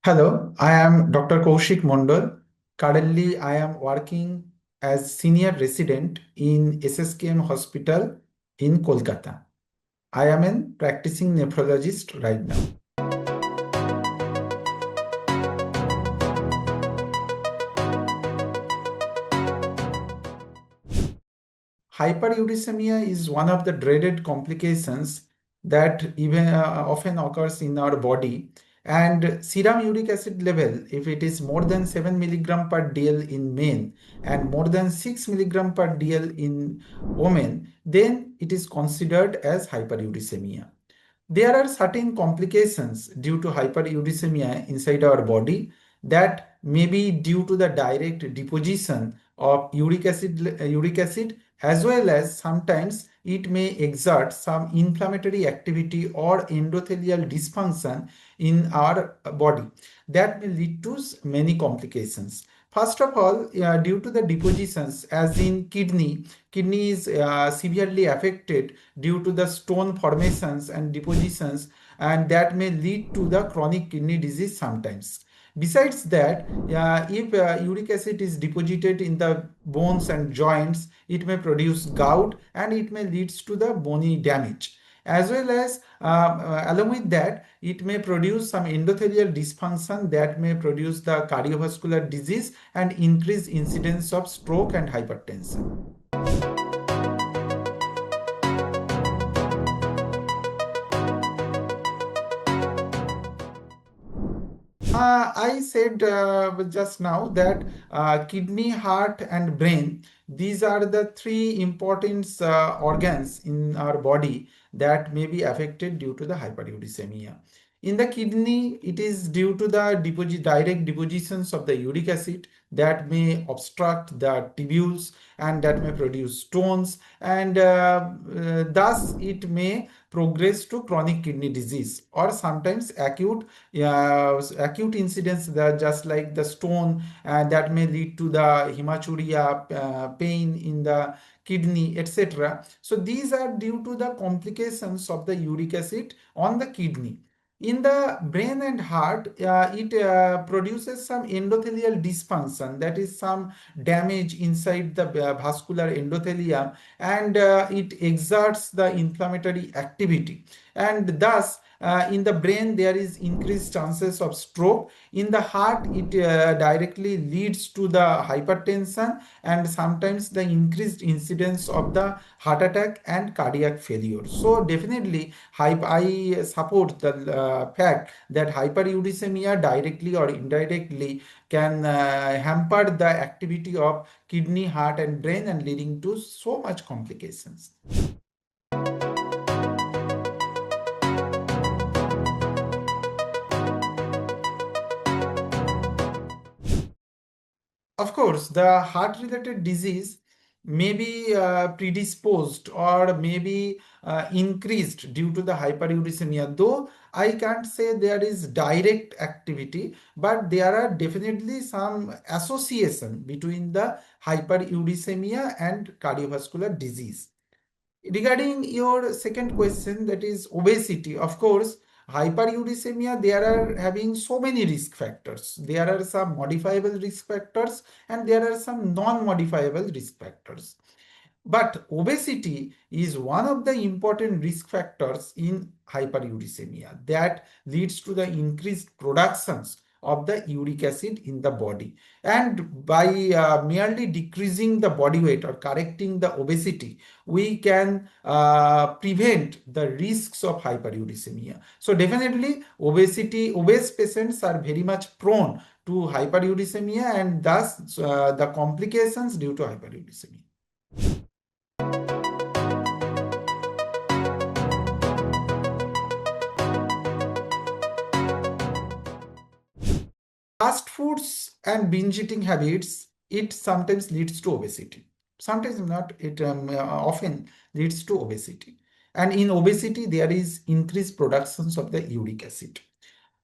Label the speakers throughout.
Speaker 1: Hello, I am Dr. Kaushik Mondal. Currently, I am working as senior resident in SSKM Hospital in Kolkata. I am a practicing nephrologist right now. Hyperuricemia is one of the dreaded complications that even often occurs in our body. And serum uric acid level, if it is more than 7 milligram per dl in men and more than 6 milligram per dl in women, then it is considered as hyperuricemia. There are certain complications due to hyperuricemia inside our body that may be due to the direct deposition of uric acid, as well as sometimes it may exert some inflammatory activity or endothelial dysfunction in our body that may lead to many complications. First of all, due to the depositions, as in kidney is severely affected due to the stone formations and depositions, and that may lead to the chronic kidney disease sometimes. Besides that, if uric acid is deposited in the bones and joints, it may produce gout and it may lead to the bony damage. As well as, along with that, it may produce some endothelial dysfunction that may produce the cardiovascular disease and increase incidence of stroke and hypertension. I said just now that kidney, heart, and brain, these are the three important organs in our body that may be affected due to the hyperuricemia. In the kidney, it is due to the direct depositions of the uric acid that may obstruct the tubules and that may produce stones, and thus it may progress to chronic kidney disease or sometimes acute incidents that just like the stone that may lead to the hematuria, pain in the kidney, etc. So these are due to the complications of the uric acid on the kidney. In the brain and heart, it produces some endothelial dysfunction, that is some damage inside the vascular endothelium, and it exerts the inflammatory activity, and thus in the brain there is increased chances of stroke. In the heart, it directly leads to the hypertension and sometimes the increased incidence of the heart attack and cardiac failure. So definitely I support the fact that hyperuricemia directly or indirectly can hamper the activity of kidney, heart, and brain, and leading to so much complications. Of course, the heart-related disease may be predisposed or may be increased due to the hyperuricemia, though I can't say there is direct activity, but there are definitely some association between the hyperuricemia and cardiovascular disease. Regarding your second question, that is obesity, of course, hyperuricemia, there are having so many risk factors. There are some modifiable risk factors and there are some non-modifiable risk factors. But obesity is one of the important risk factors in hyperuricemia that leads to the increased productions of the uric acid in the body. And by merely decreasing the body weight or correcting the obesity, we can prevent the risks of hyperuricemia. So definitely obese patients are very much prone to hyperuricemia and thus the complications due to hyperuricemia. Fast foods and binge eating habits, it sometimes leads to obesity. Sometimes not, it often leads to obesity. And in obesity, there is increased productions of the uric acid.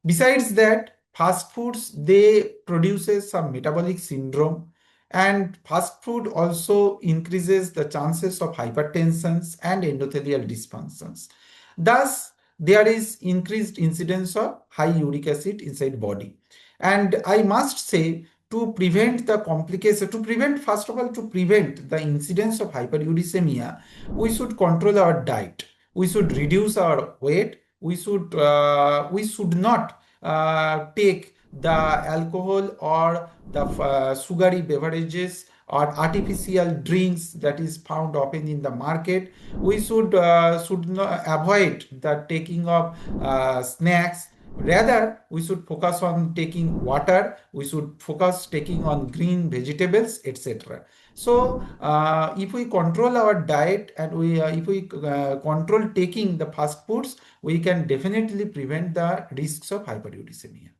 Speaker 1: Besides that, fast foods, they produces some metabolic syndrome, and fast food also increases the chances of hypertensions and endothelial dysfunctions. Thus, there is increased incidence of high uric acid inside body. And I must say, to prevent the complication, to prevent, first of all, to prevent the incidence of hyperuricemia, we should control our diet. We should reduce our weight. We should not take the alcohol or the sugary beverages or artificial drinks that is found often in the market. We should not avoid the taking of snacks. Rather, we should focus on taking water. We should focus taking on green vegetables, etc. So, if we control our diet and if we control taking the fast foods, we can definitely prevent the risks of hyperuricemia.